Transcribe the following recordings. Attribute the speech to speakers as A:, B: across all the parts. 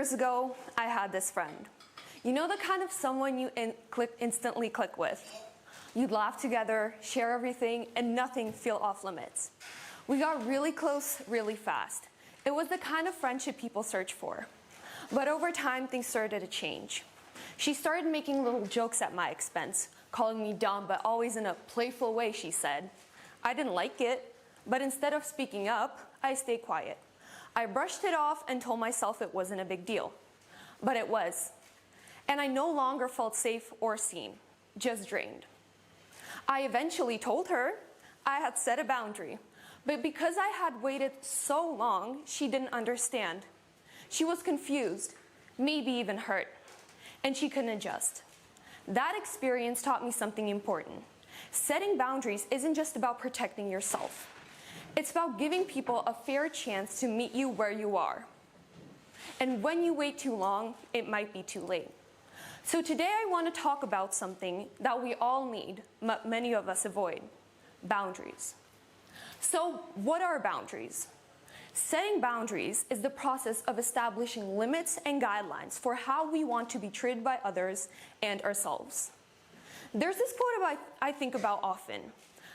A: years ago, I had this friend. You know the kind of someone you instantly click with. You'd laugh together, share everything, and nothing feel off limits. We got really close really fast. It was the kind of friendship people search for. But over time, things started to change. She started making little jokes at my expense, calling me dumb, but always in a playful way, she said. I didn't like it, but instead of speaking up, I stayed quiet. I brushed it off and told myself it wasn't a big deal. But it was. And I no longer felt safe or seen, just drained. I eventually told her I had set a boundary, but because I had waited so long, she didn't understand. She was confused, maybe even hurt, and she couldn't adjust. That experience taught me something important. Setting boundaries isn't just about protecting yourself. It's about giving people a fair chance to meet you where you are. And when you wait too long, it might be too late. So today I want to talk about something that we all need, but many of us avoid: boundaries. So what are boundaries? Setting boundaries is the process of establishing limits and guidelines for how we want to be treated by others and ourselves. There's this quote I think about often.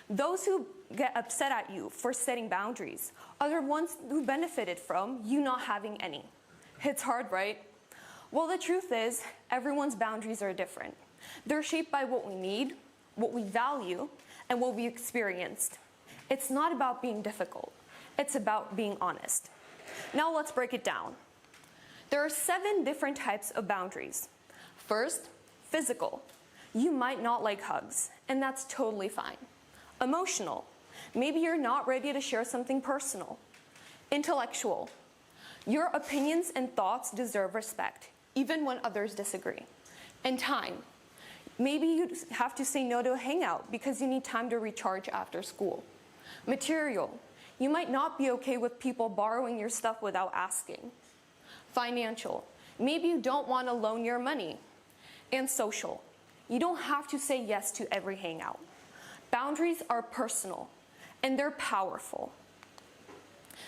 A: Those who get upset at you for setting boundaries are the ones who benefited from you not having any. It's hard, right? Well, the truth is, everyone's boundaries are different. They're shaped by what we need, what we value, and what we experienced. It's not about being difficult. It's about being honest. Now let's break it down. There are 7 different types of boundaries. First, physical. You might not like hugs, and that's totally fine. Emotional. Maybe you're not ready to share something personal. Intellectual. Your opinions and thoughts deserve respect, even when others disagree. And time. Maybe you have to say no to a hangout because you need time to recharge after school. Material. You might not be okay with people borrowing your stuff without asking. Financial. Maybe you don't want to loan your money. And social. You don't have to say yes to every hangout. Boundaries are personal, and they're powerful.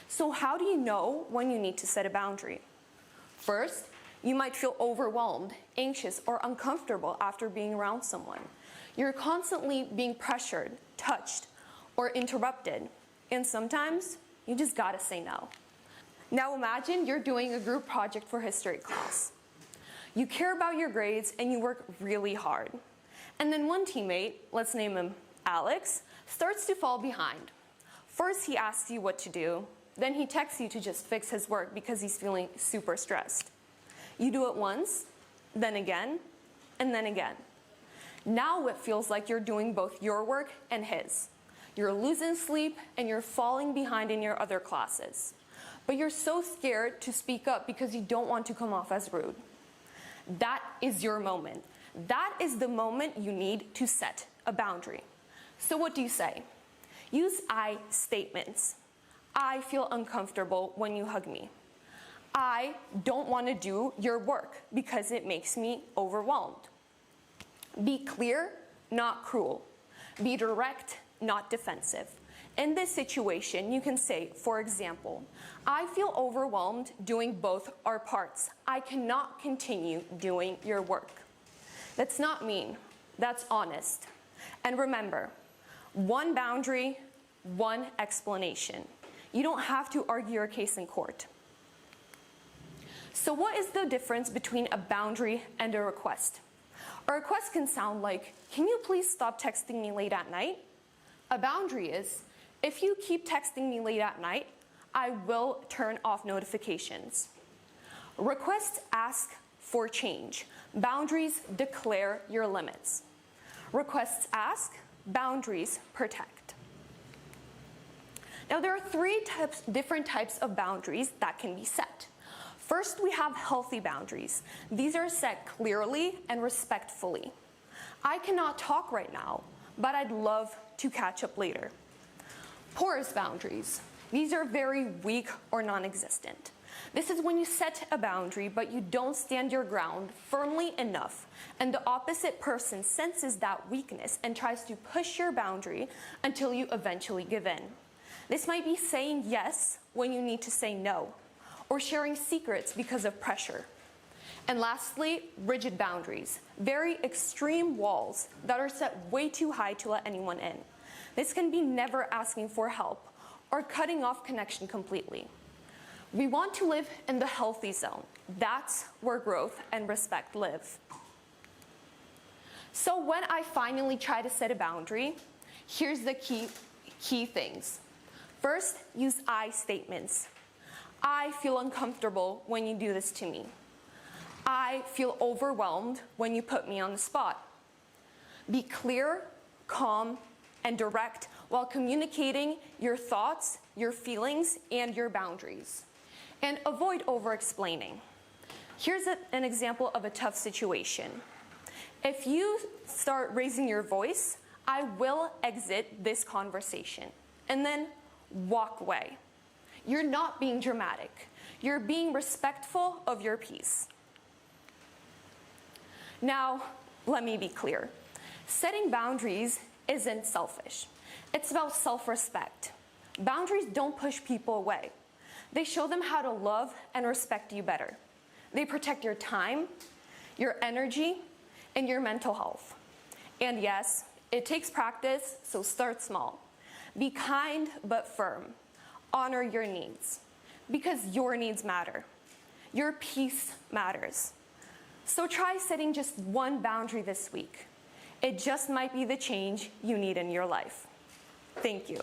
A: So how do you know when you need to set a boundary? First, you might feel overwhelmed, anxious, or uncomfortable after being around someone. You're constantly being pressured, touched, or interrupted, and sometimes you just gotta say no. Now imagine you're doing a group project for history class. You care about your grades and you work really hard. And then one teammate, let's name him Alex, starts to fall behind. First he asks you what to do, then he texts you to just fix his work because he's feeling super stressed. You do it once, then again, and then again. Now it feels like you're doing both your work and his. You're losing sleep and you're falling behind in your other classes. But you're so scared to speak up because you don't want to come off as rude. That is your moment. That is the moment you need to set a boundary. So what do you say? Use I statements. I feel uncomfortable when you hug me. I don't want to do your work because it makes me overwhelmed. Be clear, not cruel. Be direct, not defensive. In this situation, you can say, for example, I feel overwhelmed doing both our parts. I cannot continue doing your work. That's not mean. That's honest. And remember, one boundary, one explanation. You don't have to argue your case in court. So what is the difference between a boundary and a request? A request can sound like, can you please stop texting me late at night? A boundary is, if you keep texting me late at night, I will turn off notifications. Requests ask for change. Boundaries declare your limits. Requests ask, boundaries protect. Now there are 3 different types of boundaries that can be set. First, we have healthy boundaries. These are set clearly and respectfully. I cannot talk right now, but I'd love to catch up later. Porous boundaries. These are very weak or non-existent. This is when you set a boundary, but you don't stand your ground firmly enough, and the opposite person senses that weakness and tries to push your boundary until you eventually give in. This might be saying yes when you need to say no, or sharing secrets because of pressure. And lastly, rigid boundaries, very extreme walls that are set way too high to let anyone in. This can be never asking for help or cutting off connection completely. We want to live in the healthy zone. That's where growth and respect live. So when I finally try to set a boundary, here's the key things. First, use I statements. I feel uncomfortable when you do this to me. I feel overwhelmed when you put me on the spot. Be clear, calm, and direct while communicating your thoughts, your feelings, and your boundaries. And avoid over-explaining. Here's an example of a tough situation. If you start raising your voice, I will exit this conversation, and then walk away. You're not being dramatic. You're being respectful of your peace. Now, let me be clear. Setting boundaries isn't selfish. It's about self-respect. Boundaries don't push people away. They show them how to love and respect you better. They protect your time, your energy, and your mental health. And yes, it takes practice, so start small. Be kind but firm. Honor your needs, because your needs matter. Your peace matters. So try setting just one boundary this week. It just might be the change you need in your life. Thank you.